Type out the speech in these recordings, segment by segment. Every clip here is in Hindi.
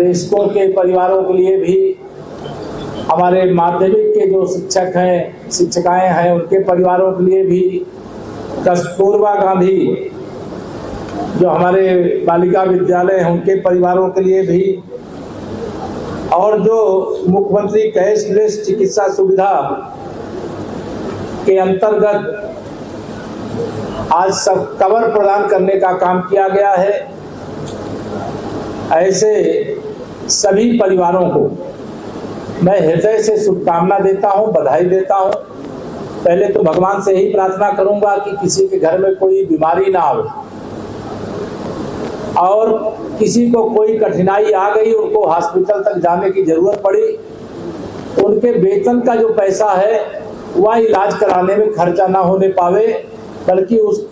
प्रेक्षकों के परिवारों के लिए भी, हमारे माध्यमिक के जो शिक्षक हैं, शिक्षिकाएं हैं, उनके परिवारों के लिए भी, कस्तूरबा गांधी जो हमारे बालिका विद्यालय हैं उनके परिवारों के लिए भी, और जो मुख्यमंत्री कैशलेस चिकित्सा सुविधा के अंतर्गत आज सब कवर प्रदान करने का काम किया गया है, ऐसे सभी परिवारों को मैं हृदय से शुभकामना देता हूं, बधाई देता हूं। पहले तो भगवान से ही प्रार्थना करूंगा कि किसी के घर में कोई बीमारी ना आवे और किसी को कोई कठिनाई आ गई, उनको हॉस्पिटल तक जाने की जरूरत पड़ी, उनके वेतन का जो पैसा है वह इलाज कराने में खर्चा ना होने पावे, बल्कि उस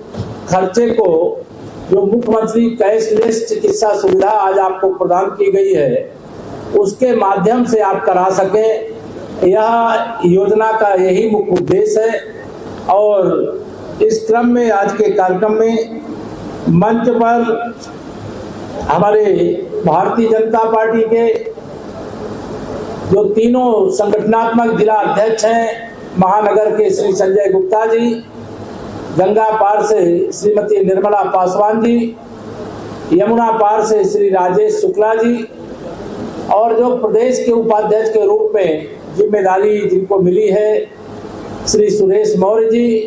खर्चे को जो मुख्यमंत्री कैशलेस चिकित्सा सुविधा आज आपको प्रदान की गई है उसके माध्यम से आप करा सकें। यह योजना का यही मुख्य उद्देश्य है। और इस क्रम में आज के कार्यक्रम में मंच पर हमारे भारतीय जनता पार्टी के जो तीनों संगठनात्मक जिला अध्यक्ष हैं, महानगर के श्री संजय गुप्ता जी, गंगा पार से श्रीमती निर्मला पासवान जी, यमुना पार से श्री राजेश शुक्ला जी, और जो प्रदेश के उपाध्यक्ष के रूप में जिम्मेदारी जिनको मिली है श्री सुरेश मौर्य जी,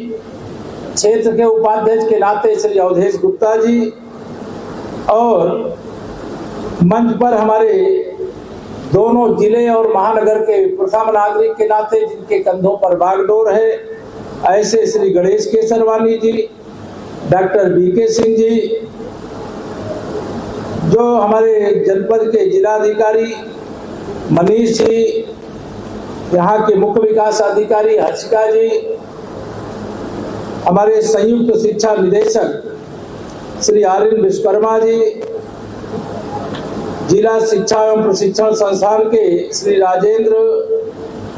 क्षेत्र के उपाध्यक्ष के नाते श्री अवधेश गुप्ता जी, और मंच पर हमारे दोनों जिले और महानगर के प्रथम नागरिक के नाते जिनके कंधों पर बागडोर है, ऐसे श्री गणेश केसरवानी जी, डॉक्टर बीके सिंह जी, जो हमारे जनपद के जिलाधिकारी मनीष जी, यहाँ के मुख्य विकास अधिकारी हर्षिका जी, हमारे संयुक्त शिक्षा निदेशक श्री आर्यन विश्वकर्मा जी, जिला शिक्षा एवं प्रशिक्षण संस्थान के श्री राजेंद्र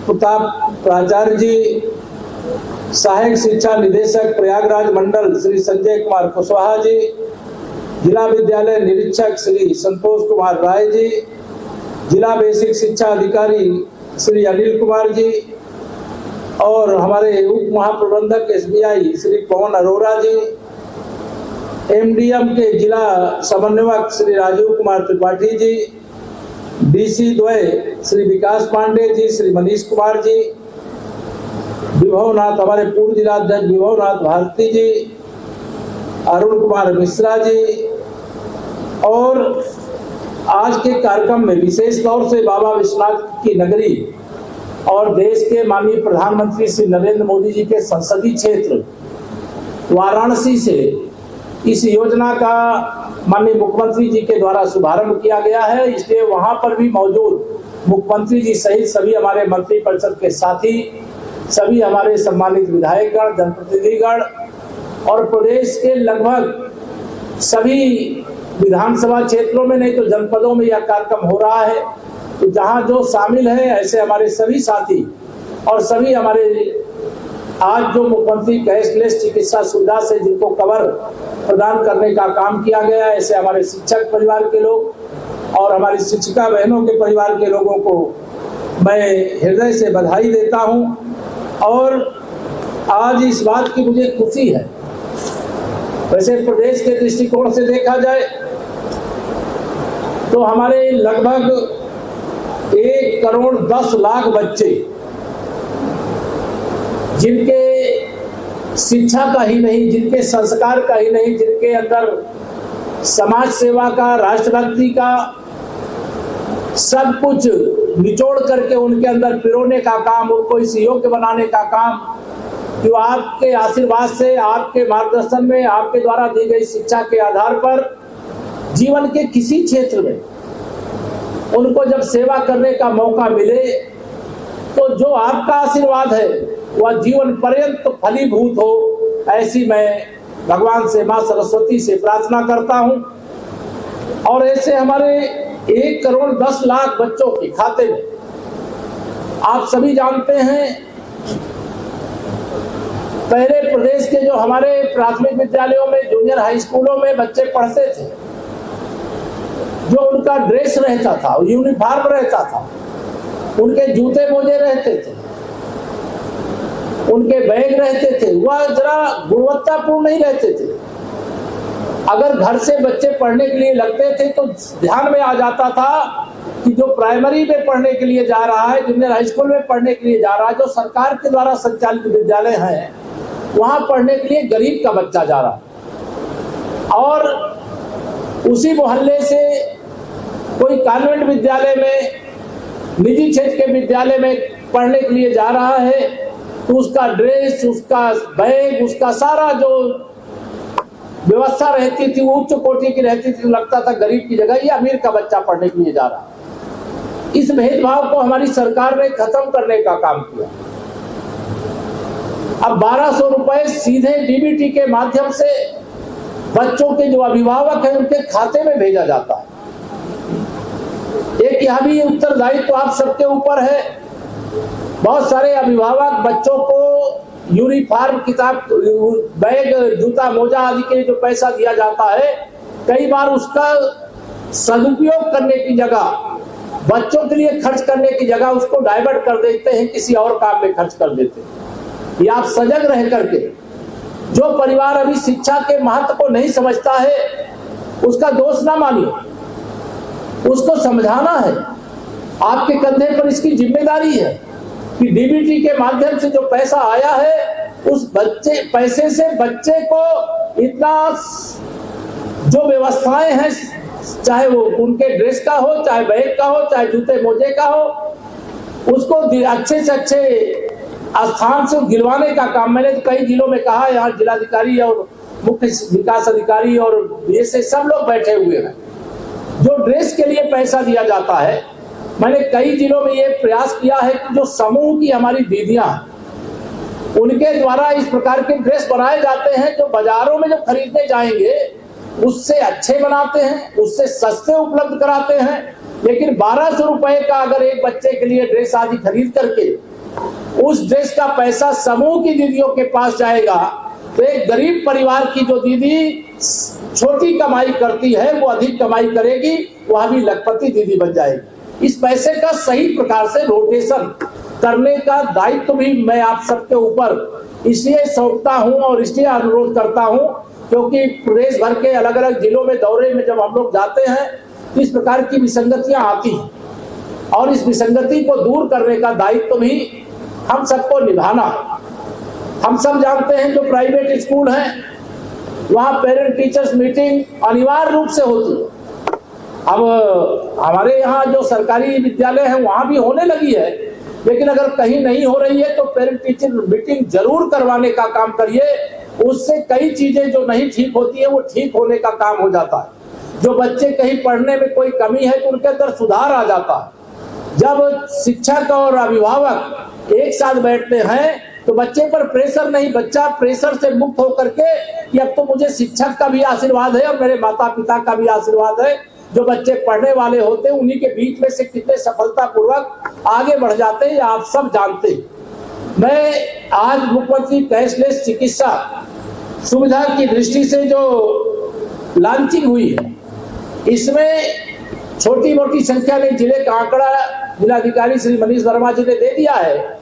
प्रताप प्राचार्य जी, सहायक शिक्षा निदेशक प्रयागराज मंडल श्री संजय कुमार कुशवाहा जी, जिला विद्यालय निरीक्षक श्री संतोष कुमार राय जी, जिला बेसिक शिक्षा अधिकारी श्री अनिल कुमार जी, और हमारे उप महाप्रबंधक SBI श्री पवन अरोरा जी, MDM के जिला समन्वयक श्री राजीव कुमार त्रिपाठी जी, DC द्वय श्री विकास पांडे जी, श्री मनीष कुमार जी, विभवनाथ हमारे पूर्व जिलाध्यक्ष विभवनाथ भारती जी, अरुण कुमार मिश्रा जी, और आज के कार्यक्रम में विशेष तौर से बाबा विश्वनाथ की नगरी और देश के माननीय प्रधानमंत्री श्री नरेंद्र मोदी जी के संसदीय क्षेत्र वाराणसी से इस योजना का माननीय मुख्यमंत्री जी के द्वारा शुभारंभ किया गया है, इसलिए वहां पर भी मौजूद मुख्यमंत्री जी सहित सभी हमारे मंत्रिपरिषद के साथी, सभी हमारे सम्मानित विधायकगण, जनप्रतिनिधिगण और प्रदेश के लगभग सभी विधानसभा क्षेत्रों में, नहीं तो जनपदों में यह कार्यक्रम हो रहा है, तो जहां जो शामिल है ऐसे हमारे सभी साथी और सभी हमारे आज जो मुख्यमंत्री कैशलेस चिकित्सा सुविधा से जिनको कवर प्रदान करने का काम किया गया है, ऐसे हमारे शिक्षक परिवार के लोग और हमारी शिक्षिका बहनों के परिवार के लोगों को मैं हृदय से बधाई देता हूं। और आज इस बात की मुझे खुशी है, वैसे प्रदेश के दृष्टिकोण से देखा जाए तो हमारे लगभग 1 करोड़ 10 लाख बच्चे जिनके शिक्षा का ही नहीं, जिनके संस्कार का ही नहीं, जिनके अंदर समाज सेवा का, राष्ट्रभक्ति का सब कुछ निचोड़ करके उनके अंदर पिरोने का काम, उनको इस योग्य बनाने का काम, जो आपके आशीर्वाद से, आपके मार्गदर्शन में, आपके द्वारा दी गई शिक्षा के आधार पर जीवन के किसी क्षेत्र में उनको जब सेवा करने का मौका मिले तो जो आपका आशीर्वाद है वह जीवन पर्यंत फलीभूत हो, ऐसी मैं भगवान से, मां सरस्वती से प्रार्थना करता हूं। और ऐसे हमारे 1 करोड़ 10 लाख बच्चों के खाते में आप सभी जानते हैं, पहले प्रदेश के जो हमारे प्राथमिक विद्यालयों में, जूनियर हाई स्कूलों में बच्चे पढ़ते थे, जो उनका ड्रेस रहता था, यूनिफॉर्म रहता था, उनके जूते मोजे रहते थे, उनके बैग रहते थे, वह जरा गुणवत्तापूर्ण नहीं रहते थे। अगर घर से बच्चे पढ़ने के लिए लगते थे तो ध्यान में आ जाता था कि जो प्राइमरी में पढ़ने के लिए जा रहा है, जूनियर हाई स्कूल में पढ़ने के लिए जा रहा है, जो सरकार के द्वारा संचालित विद्यालय हैं, वहां पढ़ने के लिए गरीब का बच्चा जा रहा है। और उसी मोहल्ले से कोई कॉन्वेंट विद्यालय में, निजी क्षेत्र के विद्यालय में पढ़ने के लिए जा रहा है, तो उसका ड्रेस, उसका बैग, उसका सारा जो व्यवस्था रहती थी वो उच्च कोटि की रहती थी। लगता था गरीब की जगह ये अमीर का बच्चा पढ़ने के लिए जा रहा है। इस भेदभाव को हमारी सरकार ने खत्म करने का काम किया। अब 1200 रुपए सीधे डीबीटी के माध्यम से बच्चों के जो अभिभावक हैं उनके खाते में भेजा जाता है। एक यहाँ भी उत्तरदायित्व तो आप सबके ऊपर है। बहुत सारे अभिभावक बच्चों को यूनिफॉर्म, किताब, बैग, जूता, मोजा आदि के लिए जो पैसा दिया जाता है, कई बार उसका सदुपयोग करने की जगह, बच्चों के लिए खर्च करने की जगह उसको डाइवर्ट कर देते हैं, किसी और काम में खर्च कर देते हैं। ये आप सजग रह करके, जो परिवार अभी शिक्षा के महत्व को नहीं समझता है उसका दोष ना मानिए, उसको समझाना है। आपके कंधे पर इसकी जिम्मेदारी है कि डीबीटी के माध्यम से जो पैसा आया है उस पैसे से बच्चे को इतना जो व्यवस्थाएं हैं, चाहे वो उनके ड्रेस का हो, चाहे बैग का हो, चाहे जूते मोजे का हो, उसको अच्छे से अच्छे स्थान से गिरवाने का काम मैंने तो कई जिलों में कहा। यहाँ जिलाधिकारी और मुख्य विकास अधिकारी और ये से सब लोग बैठे हुए हैं। जो ड्रेस के लिए पैसा दिया जाता है, मैंने कई जिलों में ये प्रयास किया है कि जो समूह की हमारी दीदियां, उनके द्वारा इस प्रकार के ड्रेस बनाए जाते हैं जो बाजारों में जो खरीदने जाएंगे उससे अच्छे बनाते हैं, उससे सस्ते उपलब्ध कराते हैं। लेकिन 1200 रुपए का अगर एक बच्चे के लिए ड्रेस आदि खरीद करके उस ड्रेस का पैसा समूह की दीदियों के पास जाएगा तो एक गरीब परिवार की जो दीदी छोटी कमाई करती है वो अधिक कमाई करेगी, वह भी लखपति दीदी बन जाएगी। इस पैसे का सही प्रकार से रोटेशन करने का दायित्व भी मैं आप सबके ऊपर इसलिए सौंपता हूं और इसलिए अनुरोध करता हूं क्योंकि प्रदेश भर के अलग अलग जिलों में दौरे में जब हम लोग जाते हैं तो इस प्रकार की विसंगतियां आती हैं और इस विसंगति को दूर करने का दायित्व भी हम सबको निभाना है। हम सब जानते हैं जो प्राइवेट स्कूल हैं वहां पेरेंट टीचर्स मीटिंग अनिवार्य रूप से होती है। अब हमारे यहाँ जो सरकारी विद्यालय है वहां भी होने लगी है, लेकिन अगर कहीं नहीं हो रही है तो पेरेंट टीचर मीटिंग जरूर करवाने का काम करिए। उससे कई चीजें जो नहीं ठीक होती है वो ठीक होने का काम हो जाता है। जो बच्चे कहीं पढ़ने में कोई कमी है तो उनके अंदर सुधार आ जाता है। जब शिक्षक और अभिभावक एक साथ बैठते हैं तो बच्चे पर प्रेशर नहीं, बच्चा प्रेशर से मुक्त होकर के कि अब तो मुझे शिक्षक का भी आशीर्वाद है और मेरे माता पिता का भी आशीर्वाद है। जो बच्चे पढ़ने वाले होते हैं उन्हीं के बीच में से कितने सफलतापूर्वक आगे बढ़ जाते हैं आप सब जानते हैं। मैं आज मुख्यमंत्री कैशलेस चिकित्सा सुविधा की दृष्टि से जो लॉन्चिंग हुई है इसमें छोटी मोटी संख्या में जिले का आंकड़ा जिलाधिकारी श्री मनीष वर्मा जी ने दे दिया है,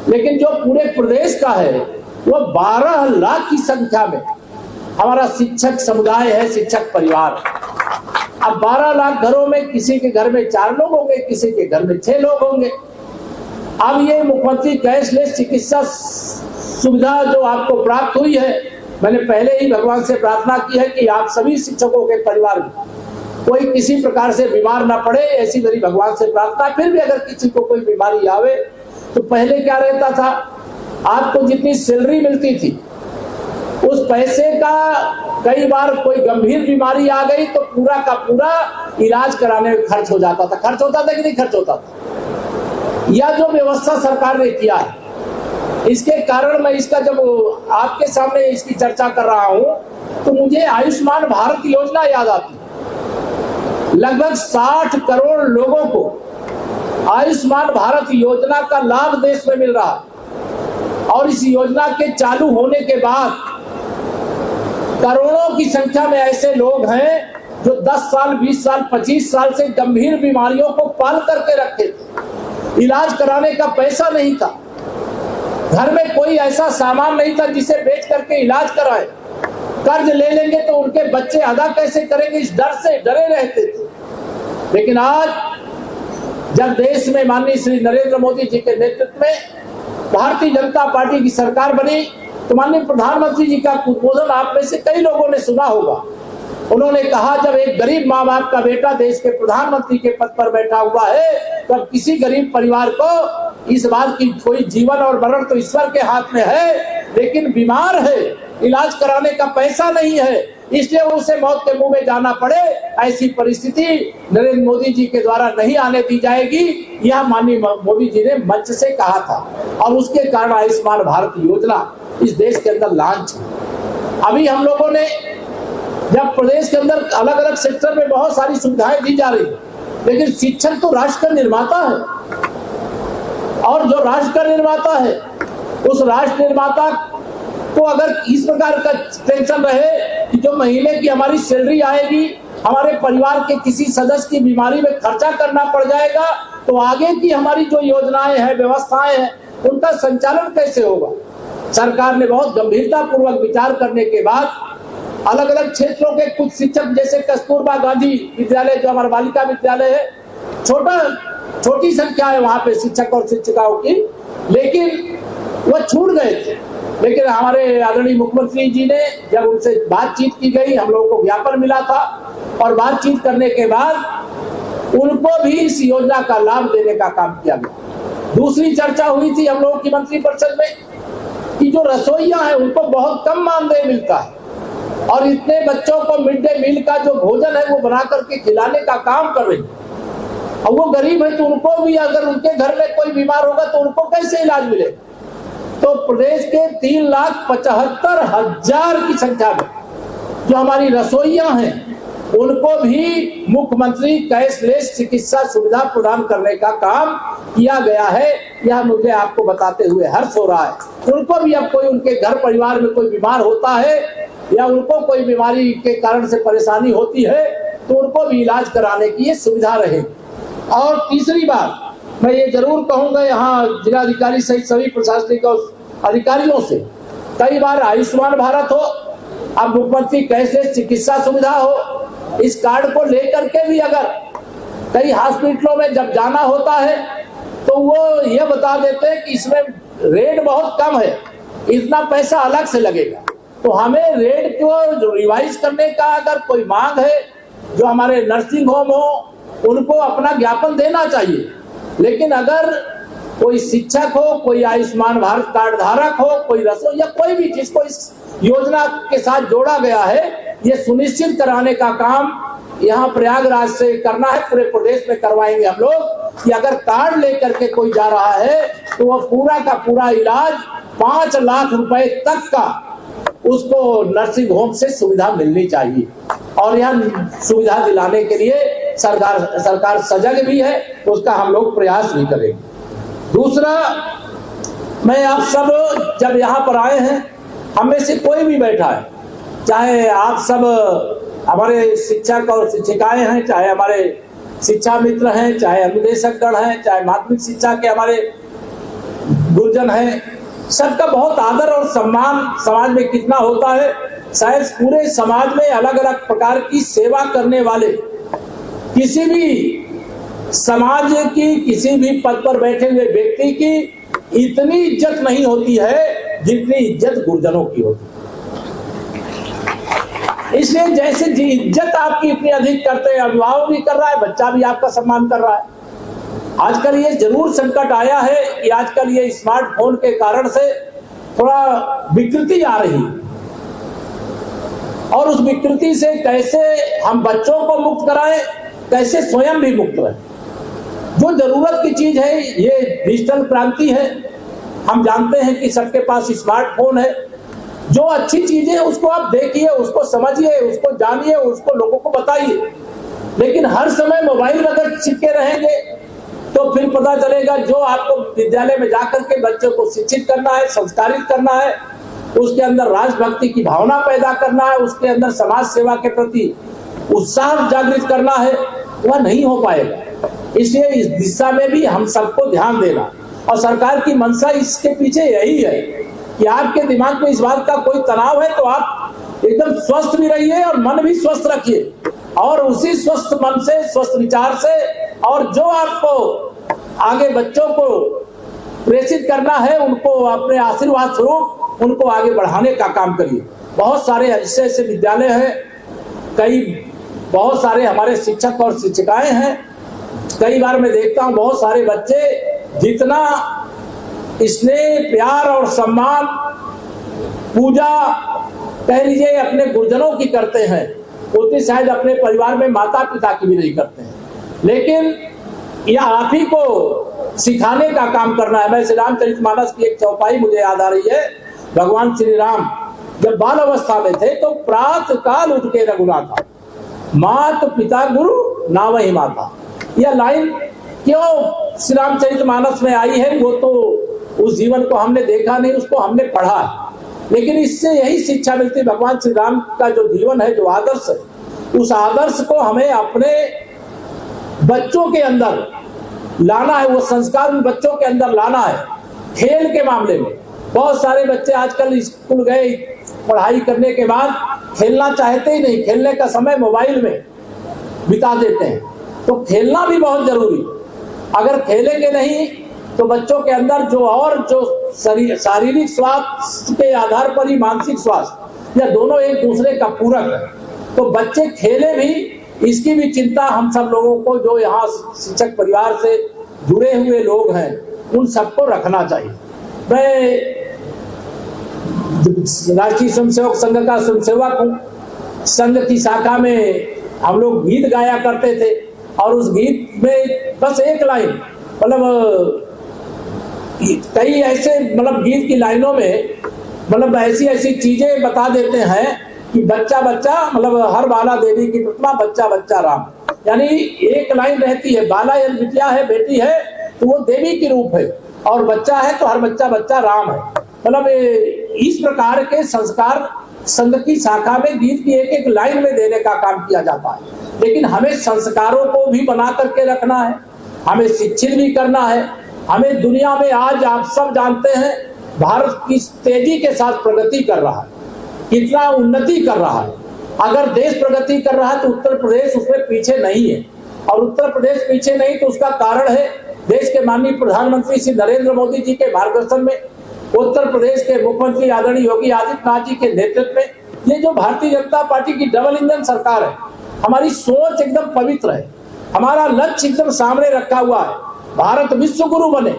लेकिन जो पूरे प्रदेश का है वो 12 लाख की संख्या में हमारा शिक्षक समुदाय है, शिक्षक परिवार। अब 12 लाख घरों में किसी के घर में 4 लोग होंगे, किसी के घर में 6 लोग होंगे। अब ये मुख्यमंत्री कैशलेस चिकित्सा सुविधा जो आपको प्राप्त हुई है, मैंने पहले ही भगवान से प्रार्थना की है कि आप सभी शिक्षकों के परिवार में कोई किसी प्रकार से बीमार ना पड़े, ऐसी मेरी भगवान से प्रार्थना। फिर भी अगर किसी को कोई बीमारी आवे तो पहले क्या रहता था, आपको जितनी सैलरी मिलती थी उस पैसे का कई बार कोई गंभीर बीमारी आ गई तो पूरा का पूरा इलाज कराने में खर्च हो जाता था। खर्च होता था कि नहीं खर्च होता था? यह जो व्यवस्था सरकार ने किया है इसके कारण मैं इसका जब आपके सामने इसकी चर्चा कर रहा हूं तो मुझे आयुष्मान भारत योजना याद आती है। लगभग 60 करोड़ लोगों को आयुष्मान भारत योजना का लाभ देश में मिल रहा है और इस योजना के चालू होने के बाद करोड़ों की संख्या में ऐसे लोग हैं जो 10 साल 20 साल 25 साल से गंभीर बीमारियों को पाल करके रखे थे, इलाज कराने का पैसा नहीं था, घर में कोई ऐसा सामान नहीं था जिसे बेच करके इलाज कराए, कर्ज ले लेंगे तो उनके बच्चे अदा कैसे करेंगे, इस डर से डरे रहते थे। लेकिन आज जब देश में माननीय श्री नरेंद्र मोदी जी के नेतृत्व में भारतीय जनता पार्टी की सरकार बनी तो माननीय प्रधानमंत्री जी का उद्बोधन आप में से कई लोगों ने सुना होगा। उन्होंने कहा, जब एक गरीब माँ बाप का बेटा देश के प्रधानमंत्री के पद पर बैठा हुआ है तब किसी गरीब परिवार को इस बात की कोई जीवन और मरण तो ईश्वर के हाथ में है, लेकिन बीमार है, इलाज कराने का पैसा नहीं है, इसलिए उसे मौत के मुंह में जाना पड़े, ऐसी परिस्थिति नरेंद्र मोदी जी के द्वारा नहीं आने दी जाएगी, यह माननीय मोदी जी ने मंच से कहा था। और उसके कारण आयुष्मान भारत योजना इस देश के अंदर लॉन्च है। अभी हम लोगों ने जब प्रदेश के अंदर अलग अलग सेक्टर में बहुत सारी सुविधाएं दी जा रही है, लेकिन शिक्षक तो राष्ट्र का निर्माता है, और जो राष्ट्र का निर्माता है उस राष्ट्र निर्माता को अगर इस प्रकार का टेंशन रहे कि जो महीने की हमारी सैलरी आएगी हमारे परिवार के किसी सदस्य की बीमारी में खर्चा करना पड़ जाएगा, तो आगे की हमारी जो योजनाएं हैं, व्यवस्थाएं हैं, उनका संचालन कैसे होगा। सरकार ने बहुत गंभीरता पूर्वक विचार करने के बाद अलग अलग क्षेत्रों के कुछ शिक्षक, जैसे कस्तूरबा गांधी विद्यालय जो हमारा बालिका विद्यालय है, छोटी संख्या है वहां पे शिक्षक और शिक्षिकाओं की, लेकिन वो छूट गए थे। लेकिन हमारे आदरणीय मुख्यमंत्री जी ने जब उनसे बातचीत की गई, हम लोगों को ज्ञापन मिला था, और बातचीत करने के बाद उनको भी इस योजना का लाभ देने का काम किया गया। दूसरी चर्चा हुई थी हम लोगों की मंत्रिपरिषद में कि जो रसोइया है उनको बहुत कम मानदेय मिलता है, और इतने बच्चों को मिड डे मील का जो भोजन है वो बना करके खिलाने का काम कर रही है, और वो गरीब है तो उनको भी, अगर उनके घर में कोई बीमार होगा तो उनको कैसे इलाज मिलेगा। तो प्रदेश के 3,75,000 की संख्या में जो हमारी रसोइया हैं उनको भी मुख्यमंत्री कैशलेस चिकित्सा सुविधा प्रदान करने का काम किया गया है। यह मुझे आपको बताते हुए हर्ष हो रहा है। उनको भी अब कोई उनके घर परिवार में कोई बीमार होता है या उनको कोई बीमारी के कारण से परेशानी होती है तो उनको भी इलाज कराने की ये सुविधा रहेगी। और तीसरी बात मैं ये जरूर कहूंगा, यहाँ जिलाधिकारी सहित सभी प्रशासनिक अधिकारियों से, कई बार आयुष्मान भारत हो, अब मुख्यमंत्री कैशलेस चिकित्सा सुविधा हो, इस कार्ड को लेकर के भी अगर कई हॉस्पिटलों में जब जाना होता है तो वो ये बता देते हैं कि इसमें रेट बहुत कम है, इतना पैसा अलग से लगेगा। तो हमें रेट को रिवाइज करने का अगर कोई मांग है, जो हमारे नर्सिंग होम हो उनको अपना ज्ञापन देना चाहिए, लेकिन अगर कोई शिक्षक हो, कोई आयुष्मान भारत कार्ड धारक हो, कोई रसोई या कोई भी जिसको इस योजना के साथ जोड़ा गया है, ये सुनिश्चित कराने का काम यहाँ प्रयागराज से करना है, पूरे प्रदेश में करवाएंगे हम लोग कि अगर कार्ड लेकर के कोई जा रहा है तो वो पूरा का पूरा इलाज 5 लाख रुपए तक का उसको नर्सिंग होम से सुविधा मिलनी चाहिए। और यह सुविधा दिलाने के लिए सरकार सजग भी है, तो उसका हम लोग प्रयास भी करेंगे। दूसरा, मैं आप सब जब यहाँ पर आए हैं, हम में से कोई भी बैठा है, चाहे आप सब हमारे शिक्षक और शिक्षिकाएं हैं, चाहे हमारे शिक्षा मित्र हैं, चाहे अनुदेशकगण हैं, चाहे माध्यमिक शिक्षा के हमारे गुरुजन हैं, सबका बहुत आदर और सम्मान समाज में कितना होता है। शायद पूरे समाज में अलग अलग प्रकार की सेवा करने वाले किसी भी समाज की किसी भी पद पर बैठे हुए व्यक्ति की इतनी इज्जत नहीं होती है जितनी इज्जत गुरुजनों की होती है। इसलिए जैसे इज्जत आपकी इतनी अधिक करते हैं, अभिभावक भी कर रहा है, बच्चा भी आपका सम्मान कर रहा है। आजकल ये जरूर संकट आया है कि आजकल ये स्मार्टफोन के कारण से थोड़ा विकृति आ रही है, और उस विकृति से कैसे हम बच्चों को मुक्त कराएं, कैसे स्वयं भी मुक्त रहे। जो जरूरत की चीज है ये डिजिटल क्रांति है, हम जानते हैं कि सबके पास स्मार्टफोन है। जो अच्छी चीजें उसको आप देखिए, उसको समझिए, उसको जानिए, उसको लोगों को बताइए, लेकिन हर समय मोबाइल में अगर चिपके रहेंगे तो फिर पता चलेगा जो आपको विद्यालय में जाकर के बच्चों को शिक्षित करना है, संस्कारित करना है, उसके अंदर राष्ट्रभक्ति की भावना पैदा करना है, उसके अंदर समाज सेवा के प्रति उत्साह जागृत करना है, वह नहीं हो पाएगा। इसलिए इस दिशा में भी हम सबको ध्यान देना, और सरकार की मंशा इसके पीछे यही है कि आपके दिमाग में इस बात का कोई तनाव है तो आप एकदम स्वस्थ भी रहिए और मन भी स्वस्थ रखिए, और उसी स्वस्थ मन से, स्वस्थ विचार से, और जो आपको आगे बच्चों को प्रेषित करना है उनको अपने आशीर्वाद स्वरूप उनको आगे बढ़ाने का काम करिए। बहुत सारे ऐसे ऐसे विद्यालय हैं, बहुत सारे हमारे शिक्षक और शिक्षिकाएं हैं। कई बार मैं देखता हूं बहुत सारे बच्चे जितना स्नेह, प्यार और सम्मान, पूजा कह लीजिए अपने गुरुजनों की करते हैं, उतनी शायद अपने परिवार में माता पिता की भी नहीं करते हैं। लेकिन यह आप ही को सिखाने का काम करना है। मैं श्री रामचरितमानस की एक चौपाई मुझे याद आ रही है। भगवान श्री राम जब बाल अवस्था में थे तो प्रातः काल उठ के रघुनाथा, मात पिता गुरु नावहि माता। यह लाइन क्यों श्री रामचरितमानस में आई है, वो तो उस जीवन को हमने देखा नहीं, उसको हमने पढ़ा है, लेकिन इससे यही शिक्षा मिलती है। भगवान श्री राम का जो जीवन है, जो आदर्श है, उस आदर्श को हमें अपने बच्चों के अंदर लाना है, वो संस्कार बच्चों के अंदर लाना है। खेल के मामले में बहुत सारे बच्चे आजकल स्कूल गए, पढ़ाई करने के बाद खेलना चाहते ही नहीं, खेलने का समय मोबाइल में बिता देते हैं। तो खेलना भी बहुत जरूरी। अगर खेलेंगे नहीं तो बच्चों के अंदर जो शारीरिक स्वास्थ्य के आधार पर ही मानसिक स्वास्थ्य, या दोनों एक दूसरे का पूरक है, तो बच्चे खेले भी, इसकी भी चिंता हम सब लोगों को, जो यहाँ शिक्षक परिवार से जुड़े हुए लोग हैं, उन सबको रखना चाहिए। मैं राष्ट्रीय स्वयंसेवक संघ का स्वयंसेवक हूँ। संघ की शाखा में हम लोग गीत गाया करते थे, और उस गीत में बस एक लाइन, मतलब कई ऐसे गीत की लाइनों में ऐसी ऐसी चीजें बता देते हैं कि बच्चा बच्चा हर बाला देवी की प्रतिमा, बच्चा बच्चा राम। यानी एक लाइन रहती है, बाला या बिटिया है, बेटी है तो वो देवी की रूप है, और बच्चा है तो हर बच्चा बच्चा राम है। इस प्रकार के संस्कार संघ की शाखा में गीत की एक एक लाइन में देने का काम किया जाता है। लेकिन हमें संस्कारों को भी बना करके रखना है, हमें शिक्षित भी करना है। हमें दुनिया में आज आप सब जानते हैं भारत किस तेजी के साथ प्रगति कर रहा है, कितना उन्नति कर रहा है। अगर देश प्रगति कर रहा है तो उत्तर प्रदेश उसमें पीछे नहीं है, और उत्तर प्रदेश पीछे नहीं तो उसका कारण है देश के माननीय प्रधानमंत्री श्री नरेंद्र मोदी जी के मार्गदर्शन में, उत्तर प्रदेश के मुख्यमंत्री आदरणीय योगी आदित्यनाथ जी के नेतृत्व में ये जो भारतीय जनता पार्टी की डबल इंजन सरकार है, हमारी सोच एकदम पवित्र है, हमारा लक्ष्य एकदम सामने रखा हुआ है, भारत विश्व गुरु बने।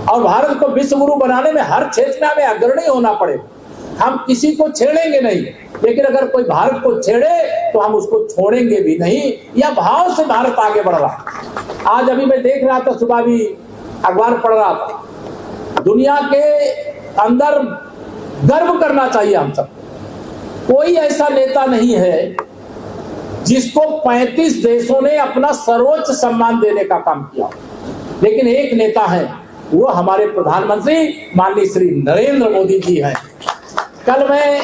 और भारत को विश्व गुरु बनाने में हर क्षेत्र में हमें अग्रणी होना पड़ेगा। हम किसी को छेड़ेंगे नहीं, लेकिन अगर कोई भारत को छेड़े तो हम उसको छोड़ेंगे भी नहीं। यह भाव से भारत आगे बढ़ रहा है। आज अभी मैं देख रहा था, सुबह भी अखबार पढ़ रहा था, दुनिया के अंदर गर्व करना चाहिए हम सब। कोई ऐसा नेता नहीं है जिसको 35 देशों ने अपना सर्वोच्च सम्मान देने का काम किया, लेकिन एक नेता है, वो हमारे प्रधानमंत्री माननीय श्री नरेंद्र मोदी जी हैं। कल मैं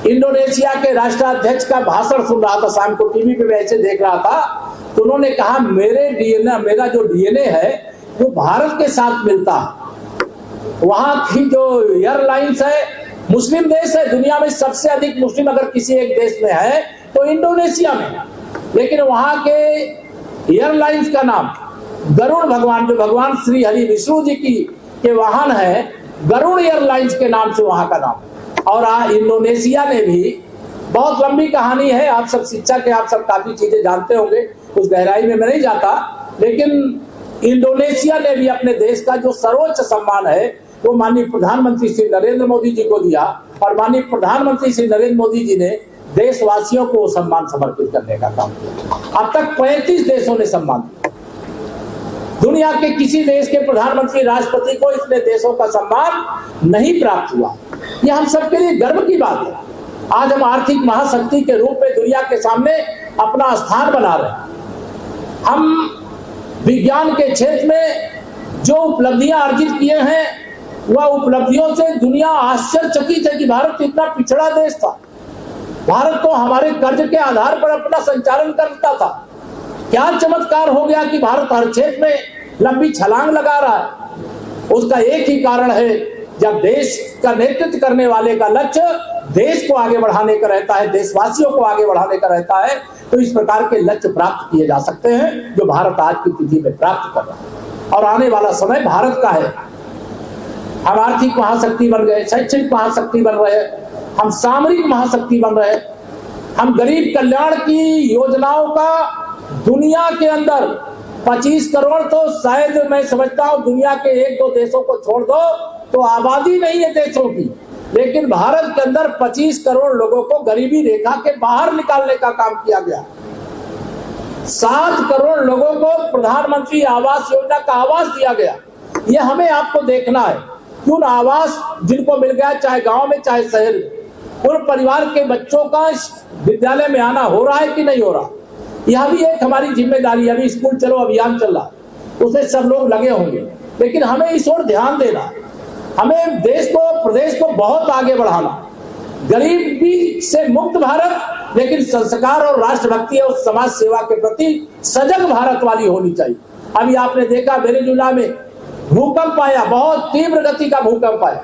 इंडोनेशिया के राष्ट्राध्यक्ष का भाषण सुन रहा था, शाम को टीवी पे वैसे देख रहा था, तो उन्होंने कहा मेरा जो डीएनए है वो भारत के साथ मिलता है। वहां की जो एयरलाइंस है, मुस्लिम देश है, दुनिया में सबसे अधिक मुस्लिम अगर किसी एक देश में है तो इंडोनेशिया में, लेकिन वहां के एयरलाइंस का नाम गरुड़ भगवान, जो भगवान श्री हरि विष्णु जी की के वाहन है, गरुड़ एयरलाइंस के नाम से वहां का नाम। और इंडोनेशिया ने भी, बहुत लंबी कहानी है, आप सब शिक्षा के आप सब काफी चीजें जानते होंगे, उस गहराई में मैं नहीं जाता, लेकिन इंडोनेशिया ने भी अपने देश का जो सर्वोच्च सम्मान है वो माननीय प्रधानमंत्री श्री नरेंद्र मोदी जी को दिया, और माननीय प्रधानमंत्री श्री नरेंद्र मोदी जी ने देशवासियों को सम्मान समर्पित करने का काम किया। अब तक 35 देशों ने सम्मान दिया। दुनिया के किसी देश के प्रधानमंत्री, राष्ट्रपति को इतने देशों का सम्मान नहीं प्राप्त हुआ। यह हम सबके लिए गर्व की बात है। आज हम आर्थिक महाशक्ति के रूप में दुनिया के सामने अपना स्थान बना रहे हैं। हम विज्ञान के क्षेत्र में जो उपलब्धियां अर्जित किए हैं, वह उपलब्धियों से दुनिया आश्चर्यचकित है कि भारत इतना पिछड़ा देश था। भारत तो हमारे कर्ज के आधार पर अपना संचालन करता था। क्या चमत्कार हो गया कि भारत हर क्षेत्र में लंबी छलांग लगा रहा है। उसका एक ही कारण है, जब देश का नेतृत्व करने वाले का लक्ष्य देश को आगे बढ़ाने का रहता है, देशवासियों को आगे बढ़ाने का रहता है, तो इस प्रकार के लक्ष्य प्राप्त किए जा सकते हैं जो भारत आज की तिथि में प्राप्त कर रहा है। और आने वाला समय भारत का है। हम आर्थिक महाशक्ति बन गए, शैक्षणिक महाशक्ति बन रहे, हम सामरिक महाशक्ति बन रहे, हम गरीब कल्याण की योजनाओं का दुनिया के अंदर 25 करोड़, तो शायद मैं समझता हूं दुनिया के 1-2 देशों को छोड़ दो तो आबादी नहीं है देशों की, लेकिन भारत के अंदर 25 करोड़ लोगों को गरीबी रेखा के बाहर निकालने का काम किया गया। 7 करोड़ लोगों को प्रधानमंत्री आवास योजना का आवास दिया गया। यह हमें आपको देखना है, क्यों आवास जिनको मिल गया, चाहे गांव में चाहे शहर में, उन परिवार के बच्चों का विद्यालय में आना हो रहा है कि नहीं हो रहा, यह भी एक हमारी जिम्मेदारी है। अभी स्कूल चलो अभियान चल रहा है, उसमें सब लोग लगे होंगे, लेकिन हमें इस ओर ध्यान देना, हमें देश को, प्रदेश को बहुत आगे बढ़ाना। गरीबी से मुक्त भारत, लेकिन संस्कार और राष्ट्रभक्ति और समाज सेवा के प्रति सजग भारत वाली होनी चाहिए। अभी आपने देखा वेनेजुएला में भूकंप आया, बहुत तीव्र गति का भूकंप आया,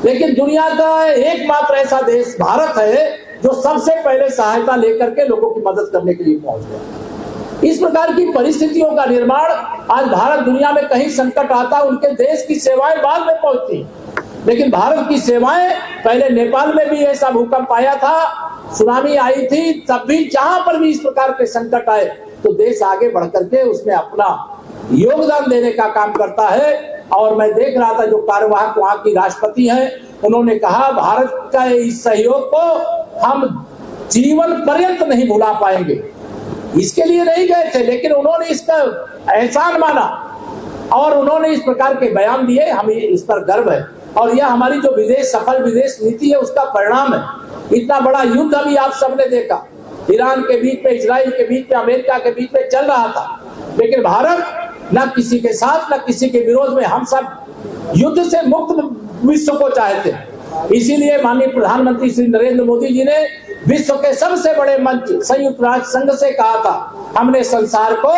लेकिन दुनिया का एकमात्र ऐसा देश भारत है जो सबसे पहले सहायता लेकर के लोगों की मदद करने के लिए पहुंच गया। इस प्रकार की परिस्थितियों का निर्माण, आज भारत दुनिया में कहीं संकट आता, उनके देश की सेवाएं बाद में पहुंचती, लेकिन भारत की सेवाएं पहले नेपाल में भी ऐसा भूकंप आया था, सुनामी आई थी, तब भी जहां पर भी इस प्रकार के संकट आए तो देश आगे बढ़ करके उसमें अपना योगदान देने का काम करता है। और मैं देख रहा था जो कार्यवाहक वहां की राष्ट्रपति हैं, उन्होंने कहा भारत का इस सहयोग को हम जीवन पर्यंत नहीं भुला पाएंगे। इसके लिए नहीं गए थे, लेकिन उन्होंने इसका एहसान माना और उन्होंने इस प्रकार के बयान दिए, हमें इस पर गर्व है। और यह हमारी जो सफल विदेश नीति है उसका परिणाम है। इतना बड़ा युद्ध अभी आप सबने देखा, ईरान के बीच में, इजराइल के बीच में, अमेरिका के बीच में चल रहा था, लेकिन भारत न किसी के साथ न किसी के विरोध में, हम सब युद्ध से मुक्त विश्व को चाहते हैं। इसीलिए माननीय प्रधानमंत्री श्री नरेंद्र मोदी जी ने विश्व के सबसे बड़े मंच संयुक्त राष्ट्र संघ से कहा था, हमने संसार को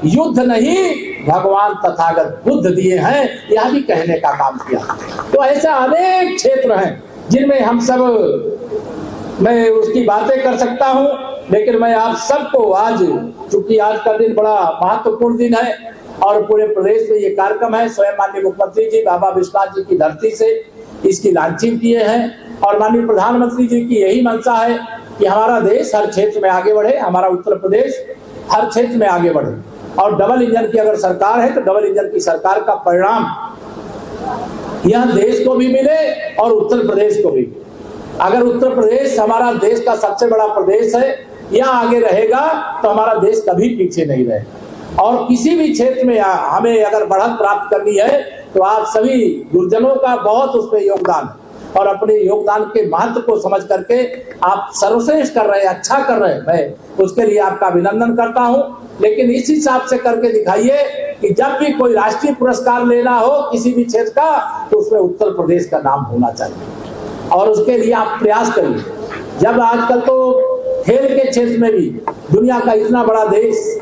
युद्ध नहीं भगवान तथागत बुद्ध दिए हैं, यह भी कहने का काम किया। तो ऐसे अनेक क्षेत्र हैं जिनमें हम सब, मैं उसकी बातें कर सकता हूं, लेकिन मैं आप सबको आज, चूंकि आज का दिन बड़ा महत्वपूर्ण दिन है और पूरे प्रदेश में ये कार्यक्रम है, स्वयं माननीय मुख्यमंत्री जी बाबा विश्वनाथ जी की धरती से इसकी लॉन्चिंग किए हैं और माननीय प्रधानमंत्री जी की यही मंशा है कि हमारा देश हर क्षेत्र में आगे बढ़े, हमारा उत्तर प्रदेश हर क्षेत्र में आगे बढ़े। और डबल इंजन की अगर सरकार है तो डबल इंजन की सरकार का परिणाम यह देश को भी मिले और उत्तर प्रदेश को भी। अगर उत्तर प्रदेश हमारा देश का सबसे बड़ा प्रदेश है, यह आगे रहेगा तो हमारा देश कभी पीछे नहीं रहेगा। और किसी भी क्षेत्र में हमें अगर बढ़त प्राप्त करनी है तो आप सभी गुरुजनों का बहुत उसमें योगदान है और अपने योगदान के महत्व को समझ करके आप सर्वश्रेष्ठ कर रहे हैं, अच्छा कर रहे हैं, मैं उसके लिए आपका अभिनंदन करता हूं। लेकिन इस हिसाब से करके दिखाइए कि जब भी कोई राष्ट्रीय पुरस्कार लेना हो किसी भी क्षेत्र का तो उसमें उत्तर प्रदेश का नाम होना चाहिए और उसके लिए आप प्रयास करिए। जब आजकल तो खेल के क्षेत्र में भी दुनिया का इतना बड़ा देश,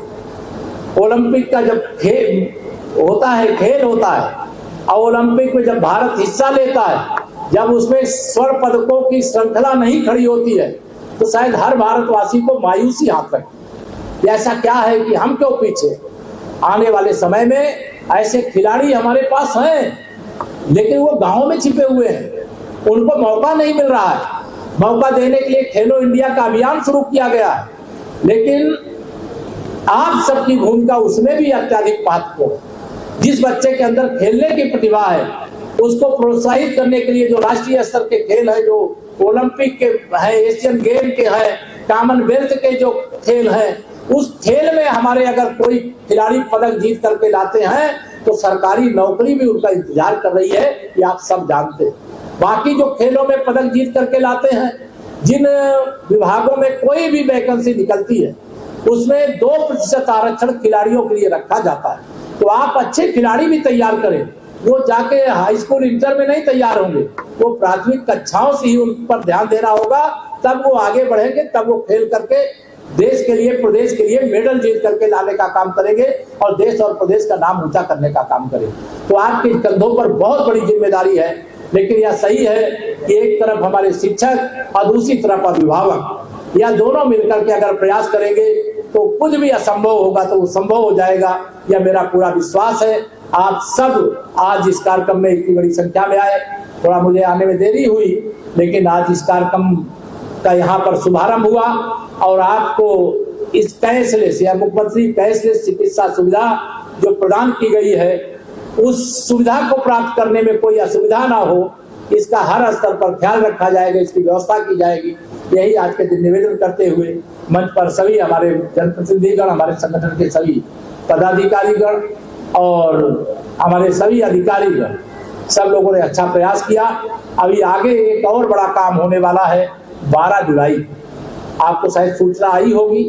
ओलंपिक का जब खेल होता है और ओलंपिक में जब भारत हिस्सा लेता है, जब उसमें स्वर्ण पदकों की श्रृंखला नहीं खड़ी होती है तो शायद हर भारतवासी को मायूसी हाथ लगती। ऐसा क्या है कि हम क्यों पीछे? आने वाले समय में ऐसे खिलाड़ी हमारे पास हैं, लेकिन वो गांव में छिपे हुए हैं, उनको मौका नहीं मिल रहा है। मौका देने के लिए खेलो इंडिया का अभियान शुरू किया गया है, लेकिन आप सबकी भूमिका उसमें भी अत्यधिक महत्वपूर्ण। जिस बच्चे के अंदर खेलने की प्रतिभा है उसको प्रोत्साहित करने के लिए जो राष्ट्रीय स्तर के खेल है, जो ओलंपिक के है, एशियन गेम के है, कॉमनवेल्थ के जो खेल है, उस खेल में हमारे अगर कोई खिलाड़ी पदक जीत करके लाते हैं तो सरकारी नौकरी भी उनका इंतजार कर रही है, ये आप सब जानते हैं। बाकी जो खेलों में पदक जीत करके लाते हैं, जिन विभागों में कोई भी वैकेंसी निकलती है उसमें 2% आरक्षण खिलाड़ियों के लिए रखा जाता है। तो आप अच्छे खिलाड़ी भी तैयार करें, वो जाके हाई स्कूल इंटर में नहीं तैयार होंगे, वो प्राथमिक कक्षाओं से ही उन पर ध्यान देना होगा तब वो आगे बढ़ेंगे, तब वो खेल करके देश के लिए, प्रदेश के लिए मेडल जीत करके लाने का काम करेंगे और देश और प्रदेश का नाम ऊंचा करने का काम करेंगे। तो आपके कंधों पर बहुत बड़ी जिम्मेदारी है, लेकिन यह सही है कि एक तरफ हमारे शिक्षक और दूसरी तरफ अभिभावक, या दोनों मिलकर के अगर प्रयास करेंगे तो कुछ भी असंभव होगा तो वो संभव हो जाएगा। यह मेरा पूरा विश्वास है। आप सब आज इस कार्यक्रम में इतनी बड़ी संख्या में आए, थोड़ा मुझे आने में देरी हुई, लेकिन आज इस कार्यक्रम का यहाँ पर शुभारंभ हुआ और आपको इस कैशलेस या मुख्यमंत्री कैशलेस चिकित्सा सुविधा जो प्रदान की गई है, उस सुविधा को प्राप्त करने में कोई असुविधा ना हो, इसका हर स्तर पर ख्याल रखा जाएगा, इसकी व्यवस्था की जाएगी। यही आज के दिन निवेदन करते हुए मंच पर सभी हमारे जनप्रतिनिधिगण, हमारे संगठन के सभी पदाधिकारीगण और हमारे सभी अधिकारीगण, सब लोगों ने अच्छा प्रयास किया। अभी आगे एक और बड़ा काम होने वाला है। 12 जुलाई आपको शायद सूचना आई होगी,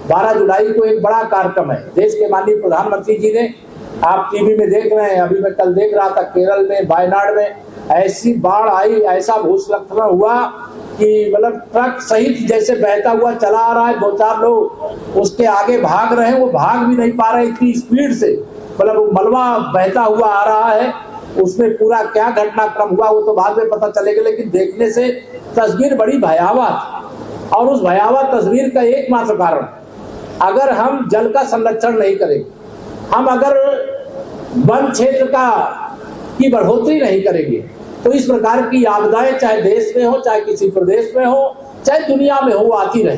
12 जुलाई को एक बड़ा कार्यक्रम है। देश के माननीय प्रधानमंत्री जी ने, आप टीवी में देख रहे हैं, अभी मैं कल देख रहा था केरल में, वायनाड में ऐसी बाढ़ आई, ऐसा भूस्खलन हुआ कि मतलब ट्रक सहित जैसे बहता हुआ चला आ रहा है, 2-4 लोग उसके आगे भाग रहे हैं, वो भाग भी नहीं पा रहे इतनी स्पीड से, मतलब वो मलबा बहता हुआ आ रहा है। उसमें पूरा क्या घटनाक्रम हुआ वो तो बाद में पता चलेगा, लेकिन देखने से तस्वीर बड़ी भयावह थी। और उस भयावह तस्वीर का एकमात्र कारण, अगर हम जल का संरक्षण नहीं करेंगे, हम अगर वन क्षेत्र की बढ़ोतरी नहीं करेंगे, तो इस प्रकार की आपदाएं चाहे देश में हो, चाहे किसी प्रदेश में हो, चाहे दुनिया में हो, आती रहे।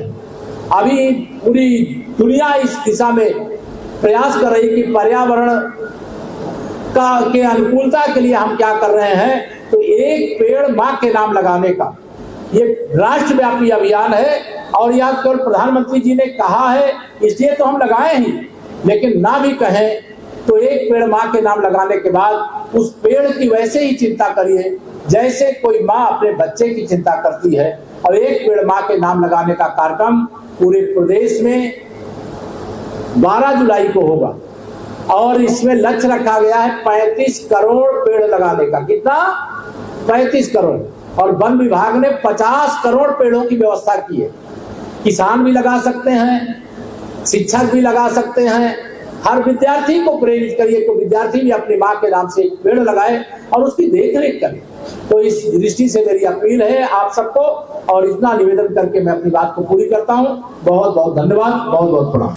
अभी पूरी दुनिया इस दिशा में प्रयास कर रही कि पर्यावरण के अनुकूलता के लिए हम क्या कर रहे हैं। तो एक पेड़ माँ के नाम लगाने का ये राष्ट्रव्यापी अभियान है और यह केवल प्रधानमंत्री जी ने कहा है इसलिए तो हम लगाए ही, लेकिन ना भी कहें तो एक पेड़ माँ के नाम लगाने के बाद उस पेड़ की वैसे ही चिंता करिए जैसे कोई माँ अपने बच्चे की चिंता करती है। और एक पेड़ माँ के नाम लगाने का कार्यक्रम पूरे प्रदेश में 12 जुलाई को होगा और इसमें लक्ष्य रखा गया है 35 करोड़ पेड़ लगाने का। कितना? 35 करोड़। और वन विभाग ने 50 करोड़ पेड़ों की व्यवस्था की है। किसान भी लगा सकते हैं, शिक्षक भी लगा सकते हैं, हर विद्यार्थी को प्रेरित करिए तो विद्यार्थी भी अपनी माँ के नाम से एक पेड़ लगाए और उसकी देखरेख करें। तो इस दृष्टि से मेरी अपील है आप सबको, और इतना निवेदन करके मैं अपनी बात को पूरी करता हूँ। बहुत बहुत धन्यवाद, बहुत बहुत प्रणाम।